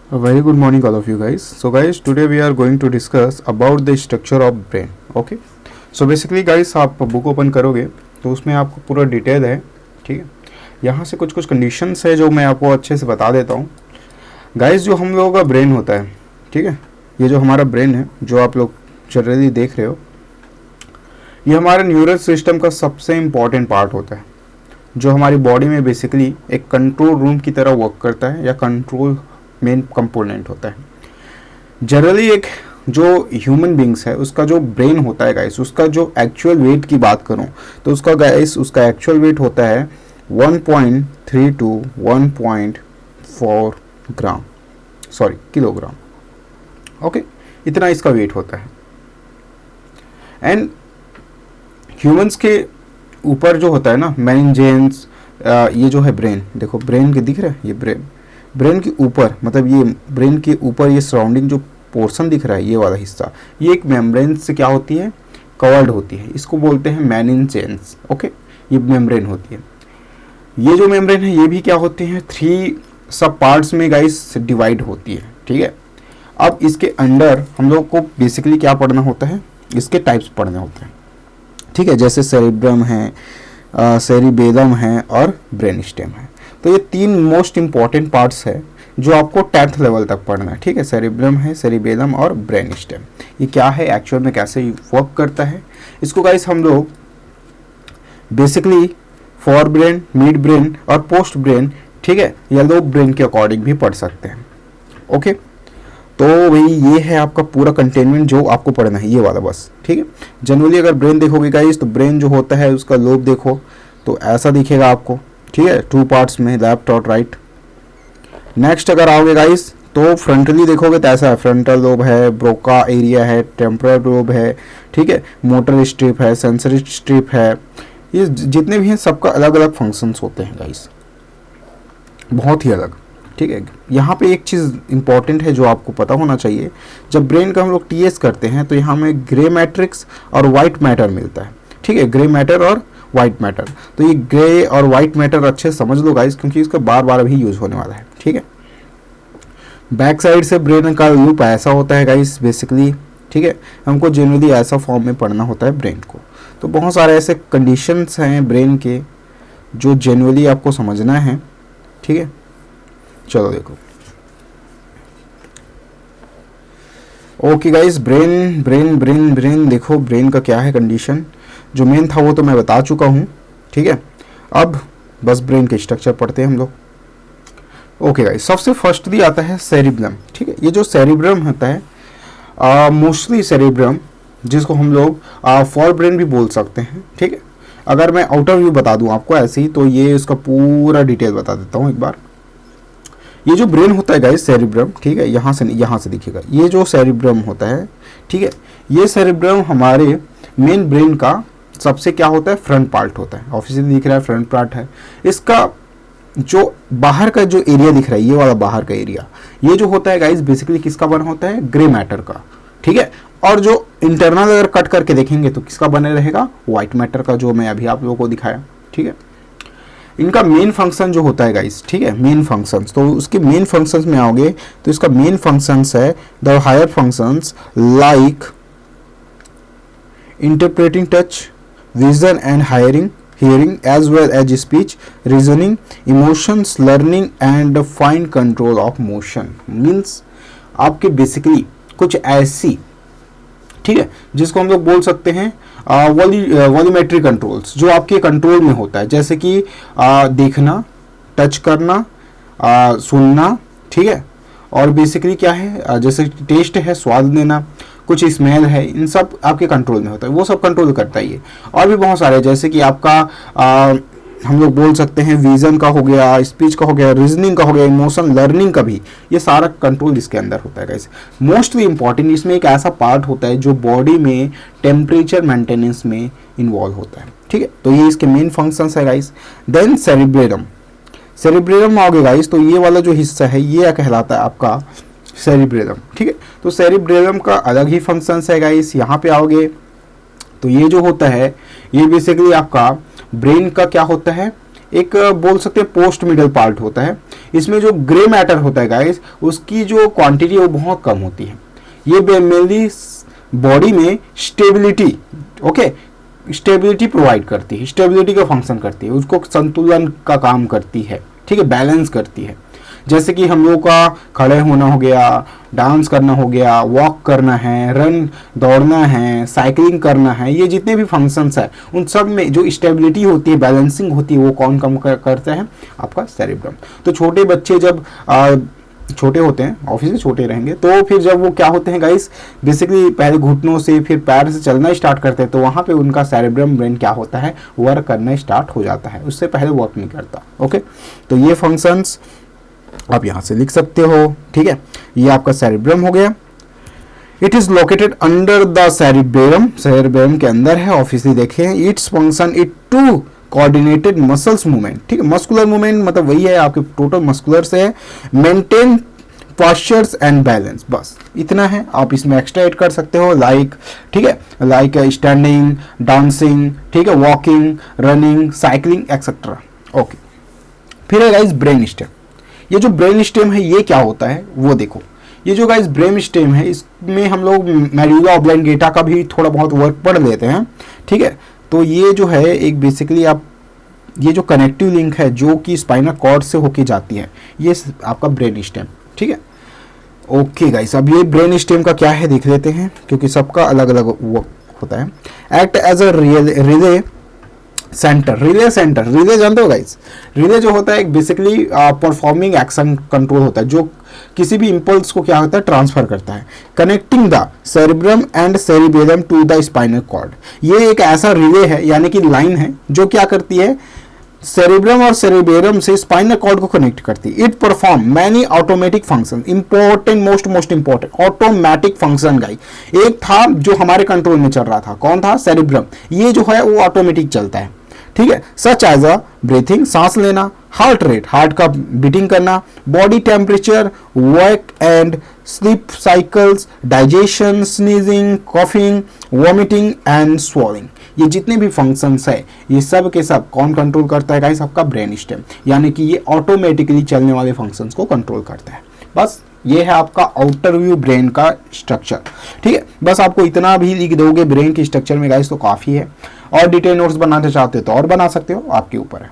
A very good morning all of you guys. So guys, today we are going to discuss about the structure of brain. Okay. So basically guys, आप book open करोगे तो उसमें आपको पूरा detail है. ठीक है. यहाँ से कुछ कुछ कंडीशंस है जो मैं आपको अच्छे से बता देता हूँ. गाइस, जो हम लोगों का ब्रेन होता है, ठीक है, ये जो हमारा ब्रेन है जो आप लोग जनरली देख रहे हो, ये हमारे न्यूरल सिस्टम का सबसे इम्पॉर्टेंट पार्ट होता है जो हमारी बॉडी में बेसिकली एक कंट्रोल रूम की तरह वर्क करता है या कंट्रोल मेन कंपोनेंट होता है. जनरली एक जो ह्यूमन बींग्स है उसका जो ब्रेन होता है गाइस, उसका जो एक्चुअल वेट की बात करूं तो उसका गाइस उसका एक्चुअल वेट होता है 1.3 to 1.4 gram, sorry kilogram. Okay, इतना इसका वेट होता है. एंड ह्यूमंस के ऊपर जो होता है ना मेनिंजेंस, ये जो है ब्रेन, देखो ब्रेन के दिख रहा है, ये ब्रेन के ऊपर, मतलब ये ब्रेन के ऊपर ये सराउंडिंग जो पोर्शन दिख रहा है, ये वाला हिस्सा, ये एक मेम्ब्रेन से क्या होती है, कवर्ड होती है. इसको बोलते हैं मेनिंजेंस. ओके, ये मेम्ब्रेन होती है. ये जो मेम्ब्रेन है ये भी क्या होती है, 3 सब पार्ट्स में गाइस डिवाइड होती है. ठीक है. अब इसके अंडर हम लोग को बेसिकली क्या पढ़ना होता है, इसके टाइप्स पढ़ने होते हैं. ठीक है, जैसे सेरिब्रम है, सेरिबेलम है और ब्रेन स्टेम है. तो ये 3 मोस्ट इंपॉर्टेंट पार्ट्स है जो आपको 10th लेवल तक पढ़ना है. ठीक है, सेरिब्रम है, सेरिबेलम और ब्रेन स्टेम. ये क्या है, एक्चुअल में कैसे वर्क करता है, इसको गाइस हम लोग basically for brain, mid brain और पोस्ट ब्रेन, ठीक है, या लो ब्रेन के अकॉर्डिंग भी पढ़ सकते हैं. ओके, तो भाई ये है आपका पूरा कंटेनमेंट जो आपको पढ़ना है, ये वाला बस. ठीक है. जनरली अगर ब्रेन देखोगे गाइस तो ब्रेन जो होता है उसका लोब देखो तो ऐसा दिखेगा आपको. ठीक है, 2 पार्ट्स में, लेफ्ट और राइट. नेक्स्ट अगर आओगे गाइस तो फ्रंटली देखोगे तो ऐसा है, फ्रंटल लोब है, ब्रोका एरिया है, टेम्पोरल लोब है, ठीक है, मोटर स्ट्रिप है, सेंसरी स्ट्रिप है. ये जितने भी हैं सबका अलग अलग फंक्शंस होते हैं गाइस, बहुत ही अलग. ठीक है. यहाँ पे एक चीज़ इंपॉर्टेंट है जो आपको पता होना चाहिए, जब ब्रेन का हम लोग टीएस करते हैं तो यहाँ में ग्रे मैट्रिक्स और वाइट मैटर मिलता है. ठीक है, ग्रे मैटर और वाइट मैटर. तो ये ग्रे और वाइट मैटर अच्छे समझ लो गाइस, क्योंकि इसका बार बार अभी यूज होने वाला है. ठीक है. बैक साइड से ब्रेन का लूप ऐसा होता है गाइस बेसिकली. ठीक है, हमको जनरली ऐसा फॉर्म में पढ़ना होता है ब्रेन को. तो बहुत सारे ऐसे कंडीशंस हैं ब्रेन के जो जनरली आपको समझना है. ठीक है, चलो देखो. Okay guys, brain brain brain brain देखो ब्रेन का क्या है कंडीशन. जो मेन था वो तो मैं बता चुका हूँ. ठीक है, अब बस ब्रेन के स्ट्रक्चर पढ़ते हैं हम लोग. ओके गाइस, सबसे फर्स्टली आता है सेरिब्रम. ठीक है, ये जो सेरिब्रम होता है मोस्टली सेरिब्रम, जिसको हम लोग फॉर ब्रेन भी बोल सकते हैं. ठीक है, अगर मैं आउटर व्यू बता दूं आपको ऐसे ही तो ये इसका पूरा डिटेल बता देता हूँ एक बार. ये जो ब्रेन होता है गाइस सेरिब्रम, ठीक है, यहाँ से दिखेगा, ये जो सेरिब्रम होता है. ठीक है, ये सेरिब्रम हमारे मेन ब्रेन का सबसे क्या होता है, फ्रंट पार्ट होता है. ऑफिशियली दिख रहा है फ्रंट पार्ट है. इसका जो बाहर का जो एरिया दिख रहा है, ये वाला बाहर का एरिया, ये जो होता है गाइस बेसिकली किसका बना होता है, ग्रे मैटर का. ठीक है, और जो इंटरनल अगर कट करके देखेंगे तो किसका बने रहेगा, व्हाइट मैटर का, जो मैं अभी आप लोगों को दिखाया. ठीक है, इनका मेन फंक्शन जो होता है गाइस, ठीक है, मेन फंक्शंस, तो उसके मेन फंक्शंस में आओगे तो इसका मेन फंक्शंस है the higher functions like interpreting touch, vision and hearing as well as speech, reasoning, emotions, learning and fine control of motion. means आपके बेसिकली कुछ ऐसी, ठीक है, जिसको हम लोग बोल सकते हैं वॉल्यूमेट्री कंट्रोल्स, जो आपके कंट्रोल में होता है, जैसे कि देखना, टच करना, सुनना. ठीक है, और बेसिकली क्या है, जैसे टेस्ट है, स्वाद लेना, कुछ स्मेल है, इन सब आपके कंट्रोल में होता है, वो सब कंट्रोल करता है ये. और भी बहुत सारे, जैसे कि आपका हम लोग बोल सकते हैं विजन का हो गया, स्पीच का हो गया, रीजनिंग का हो गया, इमोशन, लर्निंग का भी, ये सारा कंट्रोल इसके अंदर होता है गाइस. मोस्टली इंपॉर्टेंट इसमें एक ऐसा पार्ट होता है जो बॉडी में टेम्परेचर मेंटेनेंस में इन्वॉल्व होता है. ठीक है, तो ये इसके मेन फंक्शंस है गाइस. देन सेरिब्रेलम. सेरिब्रेलम में आओगे गाइस तो ये वाला जो हिस्सा है ये कहलाता है आपका सेरिब्रेलम. ठीक है, तो सेरिब्रेलम का अलग ही फंक्शंस है गाइस. यहाँ पे आओगे तो ये जो होता है ये बेसिकली आपका ब्रेन का क्या होता है, एक बोल सकते हैं पोस्ट मिडल पार्ट होता है। इसमें जो ग्रे मैटर होता है गाइस, उसकी जो क्वांटिटी है वो बहुत कम होती है। ये मेनली बॉडी में स्टेबिलिटी, ओके, स्टेबिलिटी प्रोवाइड करती है, स्टेबिलिटी का फंक्शन करती है, उसको संतुलन का काम करती है, ठीक है, बैलेंस करती है। जैसे कि हम लोगों का खड़े होना हो गया, डांस करना हो गया, वॉक करना है, रन दौड़ना है, साइकिलिंग करना है, ये जितने भी फंक्शंस है उन सब में जो स्टेबिलिटी होती है, बैलेंसिंग होती है, वो कौन कम करता है? आपका सेरेब्रम। तो छोटे बच्चे जब छोटे होते हैं, ऑब्वियसली छोटे रहेंगे, तो फिर जब वो क्या होते हैं गाइस, बेसिकली पहले घुटनों से फिर पैर से चलना स्टार्ट करते हैं, तो वहाँ पे उनका सेरेब्रम ब्रेन क्या होता है, वर्क करना स्टार्ट हो जाता है, उससे पहले वर्क नहीं करता। ओके, तो ये फंक्शंस आप यहाँ से लिख सकते हो, ठीक है। ये आपका सेरेब्रम हो गया। It is located under the cerebrum, cerebrum के अंदर है, ऑब्वियसली देखें। It's function it to coordinated muscles movement, ठीक है, मस्कुलर मूवमेंट मतलब वही है, आपके टोटल मस्कुलर से है, मेंटेन पोस्चर्स एंड बैलेंस, बस इतना है। आप इसमें एक्स्ट्रा ऐड कर सकते हो, लाइक, ठीक है, लाइक स्टैंडिंग, डांसिंग, ठीक है, walking, running, cycling etcetera. Okay, फिर है गाइस ब्रेन स्टेम। ये जो ब्रेन स्टेम है ये क्या होता है वो देखो। ये जो गाइस ब्रेन स्टेम है, इसमें हम लोग मेडुला ऑब्लांगेटा का भी थोड़ा बहुत वर्क पढ़ लेते हैं, ठीक है। तो ये जो है एक बेसिकली आप, ये जो कनेक्टिव लिंक है जो कि स्पाइनल कॉर्ड से होके जाती है, ये आपका ब्रेन स्टेम, ठीक है। ओके गाइस, अब ये ब्रेन स्टेम का क्या है देख लेते हैं, क्योंकि सबका अलग अलग वर्क होता है। Act as a relay center, relay center, relay जानते हो गाइस? रिले जो होता है एक बेसिकली परफॉर्मिंग एक्शन कंट्रोल होता है, जो किसी भी इंपल्स को क्या होता है, ट्रांसफर करता है। Connecting the cerebrum and cerebellum to the spinal cord, ये एक ऐसा रिले है, यानी कि लाइन है जो क्या करती है, सेरेब्रम और सेरिबेलम से स्पाइनल कॉर्ड को कनेक्ट करती है। It perform many automatic function, important, most important automatic function गाई। एक था जो हमारे कंट्रोल में चल रहा था, कौन था? सेरेब्रम। ये जो है वो ऑटोमेटिक चलता है, ठीक है। सच एज अ ब्रीथिंग, सांस लेना, हार्ट रेट, हार्ट का बीटिंग करना, body temperature, work and sleep cycles, digestion, sneezing, coughing, vomiting and swallowing, ये जितने भी फंक्शंस है ये सब के सब कौन कंट्रोल करता है गाइस? आपका ब्रेन स्टेम, यानी कि ये ऑटोमेटिकली चलने वाले फंक्शंस को कंट्रोल करता है। बस ये है आपका आउटर व्यू ब्रेन का स्ट्रक्चर, ठीक है। बस आपको इतना भी लिख दोगे ब्रेन के स्ट्रक्चर में गाइस तो काफ़ी है। और डिटेल नोट्स बनाना चाहते हो तो और बना सकते हो, आपके ऊपर है।